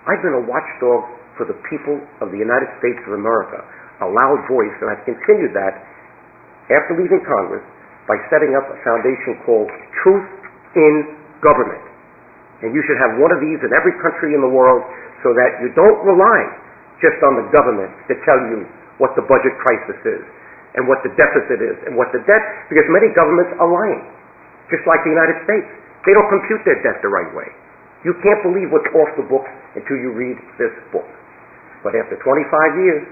I've been a watchdog for the people of the United States of America, a loud voice, and I've continued that after leaving Congress by setting up a foundation called Truth in Government. And you should have one of these in every country in the world so that you don't rely just on the government to tell you what the budget crisis is and what the deficit is and what the debt, because many governments are lying, just like the United States. They don't compute their debt the right way. You can't believe what's off the books until you read this book. But after 25 years,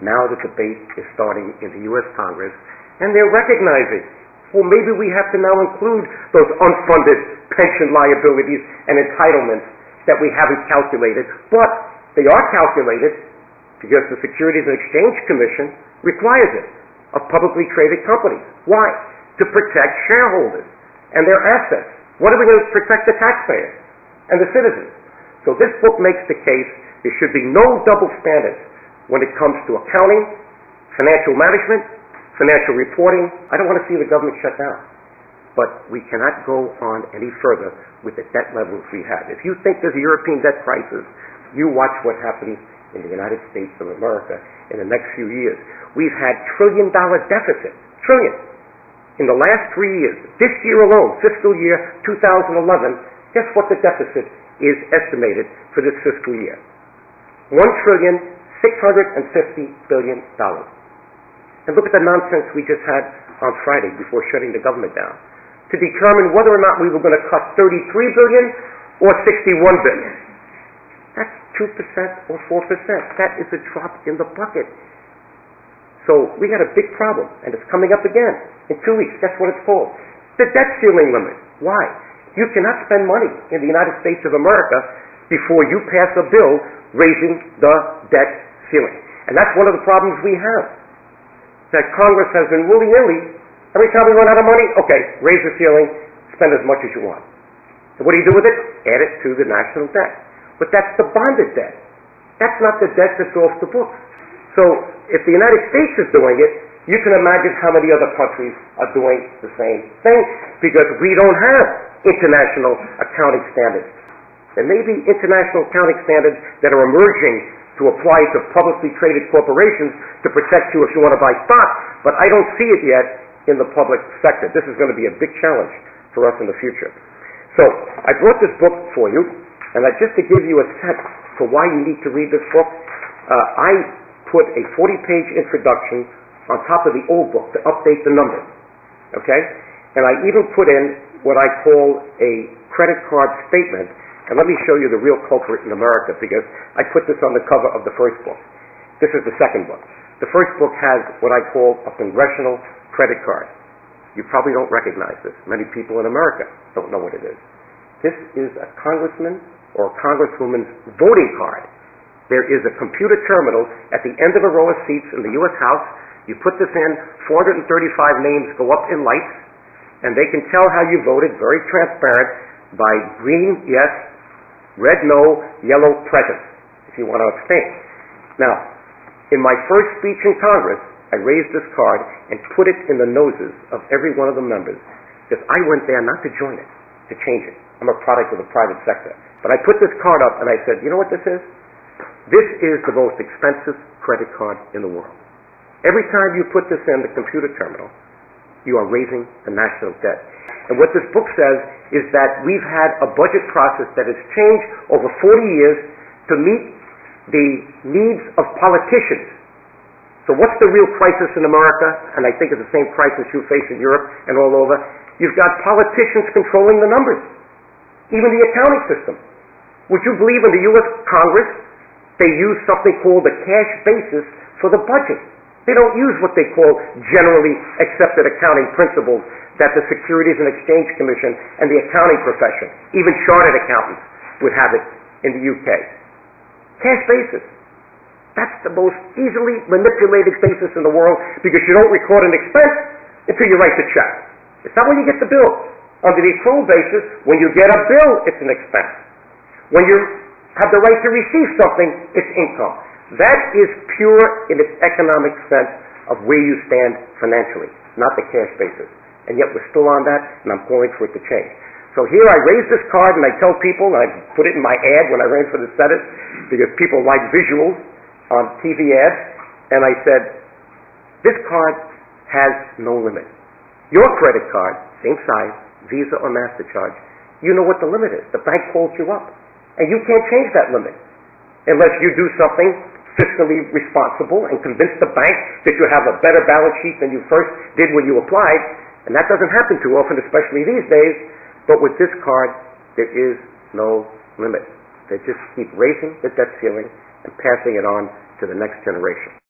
now the debate is starting in the U.S. Congress, and they're recognizing, well, maybe we have to now include those unfunded pension liabilities and entitlements that we haven't calculated, but they are calculated because the Securities and Exchange Commission requires it of publicly traded companies. Why? To protect shareholders and their assets. What are we going to protect? The taxpayers and the citizens. So this book makes the case there should be no double standards when it comes to accounting, financial management, financial reporting. I don't want to see the government shut down. But we cannot go on any further with the debt levels we have. If you think there's a European debt crisis, you watch what happens in the United States of America in the next few years. We've had trillion-dollar deficit, trillion, in the last 3 years. This year alone, fiscal year 2011, guess what the deficit is estimated for this fiscal year? $1,650,000,000,000. And look at the nonsense we just had on Friday before shutting the government down to determine whether or not we were going to cut $33 billion or $61 billion. That's 2% or 4%. That is a drop in the bucket. So we got a big problem, and it's coming up again in 2 weeks. That's what it's called. The debt ceiling limit. Why? You cannot spend money in the United States of America before you pass a bill raising the debt ceiling. And that's one of the problems we have. That Congress has been willy-nilly, every time we run out of money, okay, raise the ceiling, spend as much as you want. So what do you do with it? Add it to the national debt. But that's the bonded debt. That's not the debt that's off the books. So if the United States is doing it, you can imagine how many other countries are doing the same thing, because we don't have international accounting standards. There may be international accounting standards that are emerging to apply to publicly traded corporations to protect you if you want to buy stock, but I don't see it yet in the public sector. This is going to be a big challenge for us in the future. So I brought this book for you, and just to give you a sense for why you need to read this book, I put a 40-page introduction on top of the old book to update the numbers, okay? And I even put in what I call a credit card statement. And let me show you the real culprit in America, because I put this on the cover of the first book. This is the second book. The first book has what I call a congressional credit card. You probably don't recognize this. Many people in America don't know what it is. This is a congressman or a congresswoman's voting card. There is a computer terminal at the end of a row of seats in the U.S. House. You put this in, 435 names go up in lights, and they can tell how you voted, very transparent, by green, yes, red, no, yellow, present, if you want to abstain. Now, in my first speech in Congress, I raised this card and put it in the noses of every one of the members, because I went there not to join it, to change it. I'm a product of the private sector. But I put this card up and I said, you know what this is? This is the most expensive credit card in the world. Every time you put this in the computer terminal, you are raising the national debt. And what this book says is that we've had a budget process that has changed over 40 years to meet the needs of politicians. So what's the real crisis in America? And I think it's the same crisis you face in Europe and all over. You've got politicians controlling the numbers, even the accounting system. Would you believe in the U.S. Congress, they use something called the cash basis for the budget? They don't use what they call generally accepted accounting principles that the Securities and Exchange Commission and the accounting profession, even chartered accountants, would have it in the UK. Cash basis. That's the most easily manipulated basis in the world, because you don't record an expense until you write the check. It's not when you get the bill. Under the accrual basis, when you get a bill, it's an expense. When you have the right to receive something, it's income. That is pure in its economic sense of where you stand financially, not the cash basis. And yet we're still on that, and I'm calling for it to change. So here I raise this card and I tell people, and I put it in my ad when I ran for the Senate, because people like visuals on TV ads, and I said, this card has no limit. Your credit card, same size, Visa or MasterCard, you know what the limit is. The bank calls you up, and you can't change that limit unless you do something fiscally responsible and convince the bank that you have a better balance sheet than you first did when you applied, and that doesn't happen too often, especially these days. But with this card, there is no limit. They just keep raising the debt ceiling and passing it on to the next generation.